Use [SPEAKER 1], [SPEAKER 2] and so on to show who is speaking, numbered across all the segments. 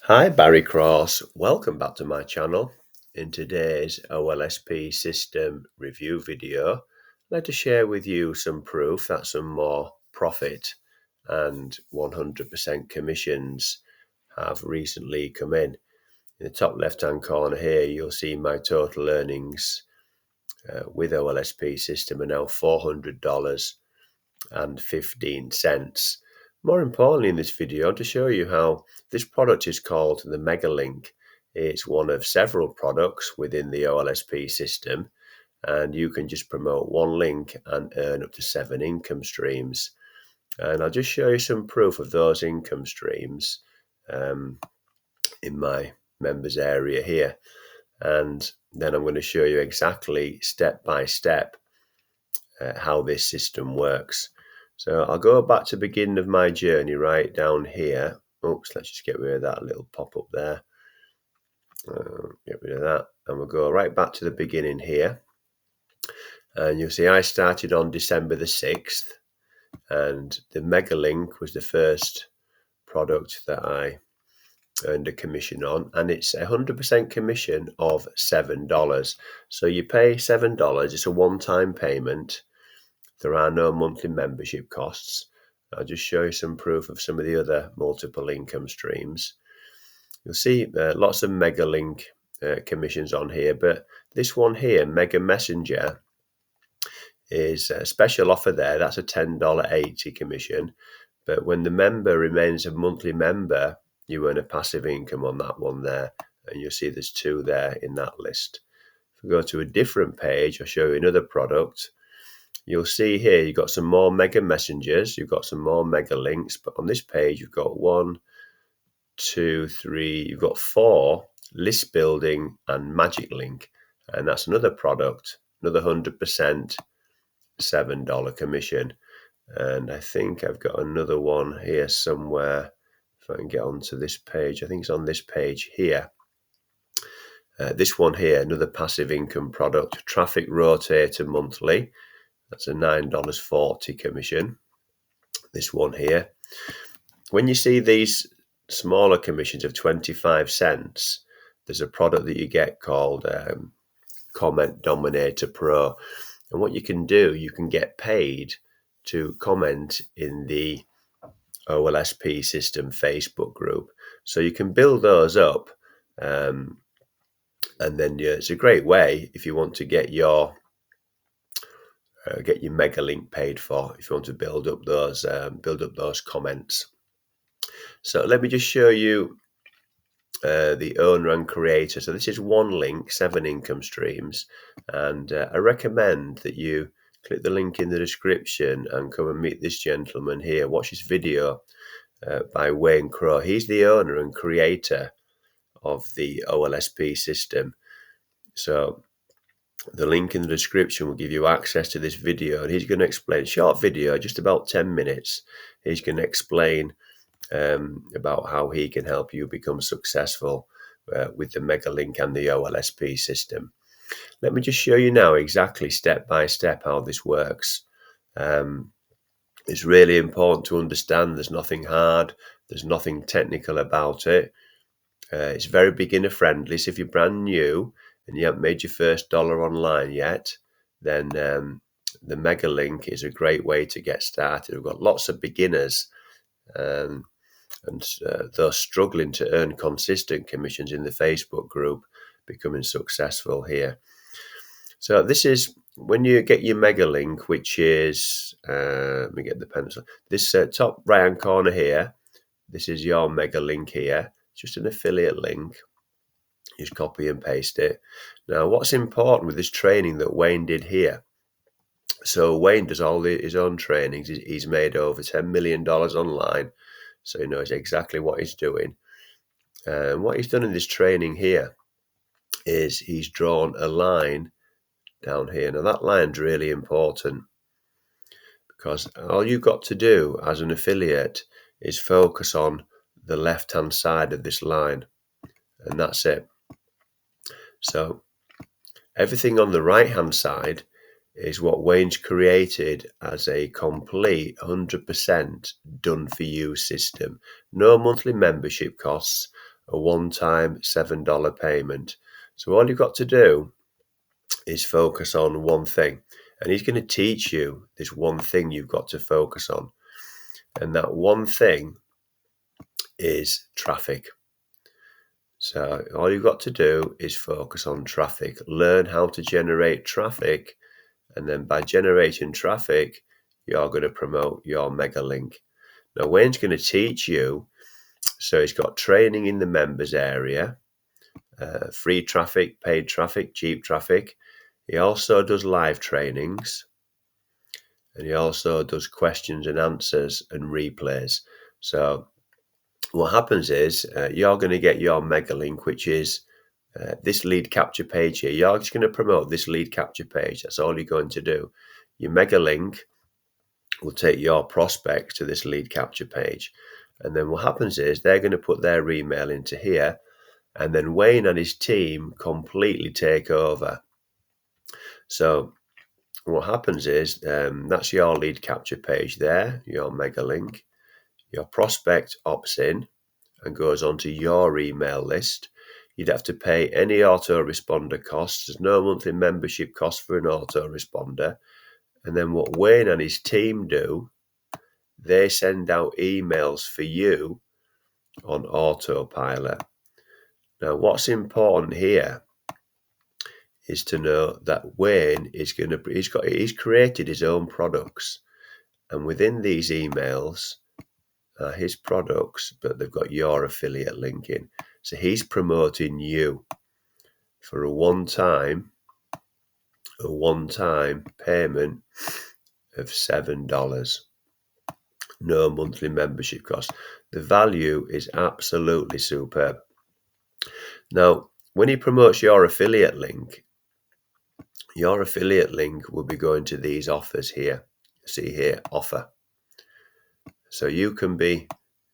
[SPEAKER 1] Hi, Barry Cross. Welcome back to my channel. In today's OLSP System review video, I'd like to share with you some proof that some more profit and 100% commissions have recently come in. In the top left-hand corner here, you'll see my total earnings with OLSP System are now $400.15. More importantly in this video, I want to show you how this product is called the Mega Link. It's one of several products within the OLSP system, and you can just promote one link and earn up to 7 income streams. And I'll just show you some proof of those income streams in my members area here. And then I'm going to show you exactly step by step how this system works. So I'll go back to the beginning of my journey right down here. Oops, let's just get rid of that little pop-up there. Get rid of that. And we'll go right back to the beginning here. And you'll see I started on December the 6th. And the Mega Link was the first product that I earned a commission on. And it's 100% commission of $7. So you pay $7. It's a one-time payment. There are no monthly membership costs. I'll just show you some proof of some of the other multiple income streams. You'll see lots of Mega Link commissions on here, but this one here, Mega Messenger, is a special offer there. That's a $10.80 commission. But when the member remains a monthly member, you earn a passive income on that one there. And you'll see there's 2 there in that list. If we go to a different page, I'll show you another product. You'll see here you've got some more Mega Messengers, you've got some more Mega Links, but on this page you've got 1, 2, 3, you've got 4 list building and Magic Link, and that's another product, another 100% $7 commission. And I think I've got another one here somewhere. If I can get onto this page, I think it's on this page here. This one here, another passive income product, Traffic Rotator Monthly. That's a $9.40 commission. This one here. When you see these smaller commissions of 25 cents, there's a product that you get called Comment Dominator Pro. And what you can do, you can get paid to comment in the OLSP System Facebook group. So you can build those up. And then it's a great way if you want to get your Mega Link paid for, if you want to build up those comments. So let me just show you the owner and creator. So this is one link, 7 income streams, and I recommend that you click the link in the description and come and meet this gentleman here. Watch this video by Crowe. He's the owner and creator of the OLSP system. So the link in the description will give you access to this video, and he's going to explain, short video, just about 10 minutes. He's going to explain about how he can help you become successful with the Mega Link and the OLSP system. Let me just show you now exactly step by step how this works. It's really important to understand there's nothing hard, there's nothing technical about it. It's very beginner friendly, so if you're brand new and you haven't made your first dollar online yet, then the Mega Link is a great way to get started. We've got lots of beginners and those struggling to earn consistent commissions in the Facebook group becoming successful here. So this is when you get your Mega Link, which is, let me get the pencil, this top right hand corner here, this is your Mega Link here. It's just an affiliate link. Just copy and paste it. Now, what's important with this training that Wayne did here? So Wayne does all his own trainings. He's made over $10 million online, so he knows exactly what he's doing. And what he's done in this training here is he's drawn a line down here. Now, that line's really important because all you've got to do as an affiliate is focus on the left-hand side of this line, and that's it. So everything on the right-hand side is what Wayne's created as a complete 100% done-for-you system. No monthly membership costs, a one-time $7 payment. So all you've got to do is focus on one thing. And he's going to teach you this one thing you've got to focus on. And that one thing is traffic. So all you've got to do is focus on traffic. Learn how to generate traffic. And then by generating traffic, you're going to promote your mega link. Now, Wayne's going to teach you. So he's got training in the members area, free traffic, paid traffic, cheap traffic. He also does live trainings. And he also does questions and answers and replays. So what happens is you're going to get your mega link, which is this lead capture page here. You're just going to promote this lead capture page. That's all you're going to do. Your mega link will take your prospect to this lead capture page. And then what happens is they're going to put their email into here. And then Wayne and his team completely take over. So what happens is that's your lead capture page there, your mega link. Your prospect opts in and goes onto your email list. You'd have to pay any autoresponder costs. There's no monthly membership cost for an autoresponder. And then what Wayne and his team do, they send out emails for you on autopilot. Now, what's important here is to know that Wayne is he's created his own products, and within these emails are his products, but they've got your affiliate link in. So he's promoting you for a one-time payment of $7. No monthly membership cost. The value is absolutely superb. Now, when he promotes your affiliate link will be going to these offers here. See here, offer. So you can be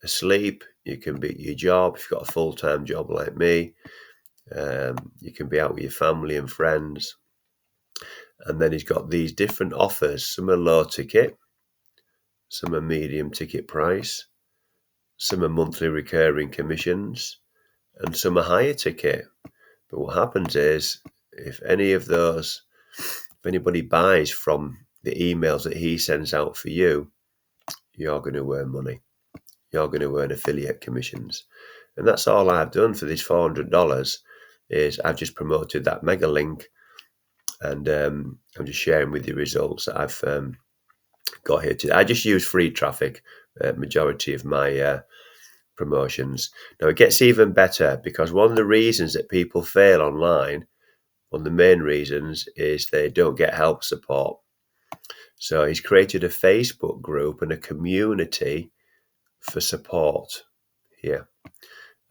[SPEAKER 1] asleep, you can be at your job, if you've got a full-time job like me, you can be out with your family and friends. And then he's got these different offers. Some are low ticket, some are medium ticket price, some are monthly recurring commissions, and some are higher ticket. But what happens is, if anybody buys from the emails that he sends out for you, you're going to earn money. You're going to earn affiliate commissions. And that's all I've done for this $400 is I've just promoted that mega link, and I'm just sharing with you results that I've got here today. I just use free traffic, majority of my promotions. Now it gets even better, because one of the reasons that people fail online, one of the main reasons, is they don't get help support. So he's created a Facebook group and a community for support here.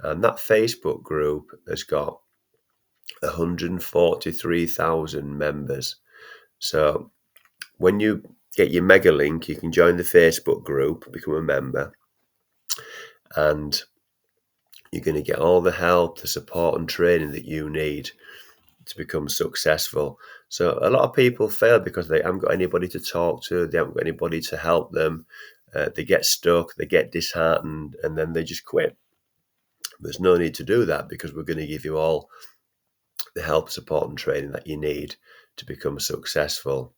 [SPEAKER 1] And that Facebook group has got 143,000 members. So when you get your mega link, you can join the Facebook group, become a member, and you're going to get all the help, the support and training that you need to become successful. So a lot of people fail because they haven't got anybody to talk to, they haven't got anybody to help them, they get stuck, they get disheartened, and then they just quit. There's no need to do that, because we're going to give you all the help, support and training that you need to become successful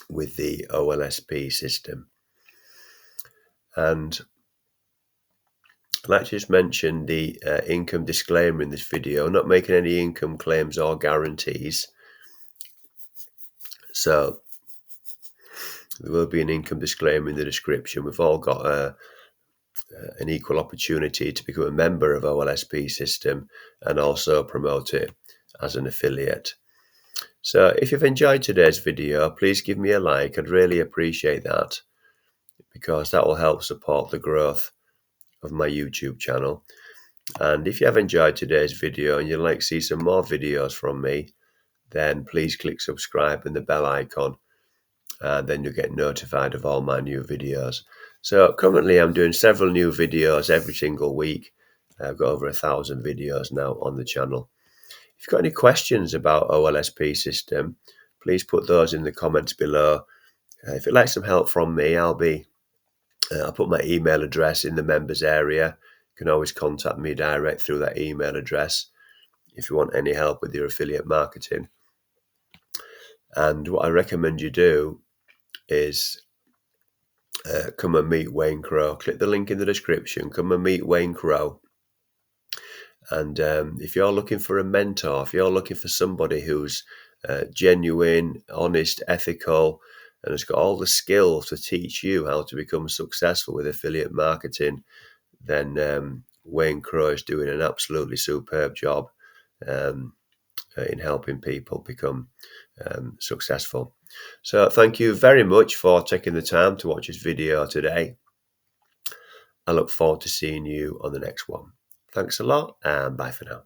[SPEAKER 1] with the OLSP system. And I'd like to just mention the income disclaimer in this video. I'm not making any income claims or guarantees. So there will be an income disclaimer in the description. We've all got an equal opportunity to become a member of OLSP System and also promote it as an affiliate. So if you've enjoyed today's video, please give me a like. I'd really appreciate that, because that will help support the growth of my YouTube channel. And if you have enjoyed today's video and you'd like to see some more videos from me, then please click subscribe and the bell icon, and then you'll get notified of all my new videos. So currently I'm doing several new videos every single week. I've got over 1,000 videos now on the channel. If you've got any questions about OLSP System, please put those in the comments below. If you'd like some help from me, I'll put my email address in the members area. can always contact me direct through that email address if you want any help with your affiliate marketing. And what I recommend you do is come and meet Wayne Crowe. Click the link in the description. Come and meet Wayne Crowe. And if you're looking for a mentor, if you're looking for somebody who's genuine, honest, ethical, and has got all the skills to teach you how to become successful with affiliate marketing, then Wayne Crowe is doing an absolutely superb job in helping people become successful. So thank you very much for taking the time to watch this video today. I look forward to seeing you on the next one. Thanks a lot, and bye for now.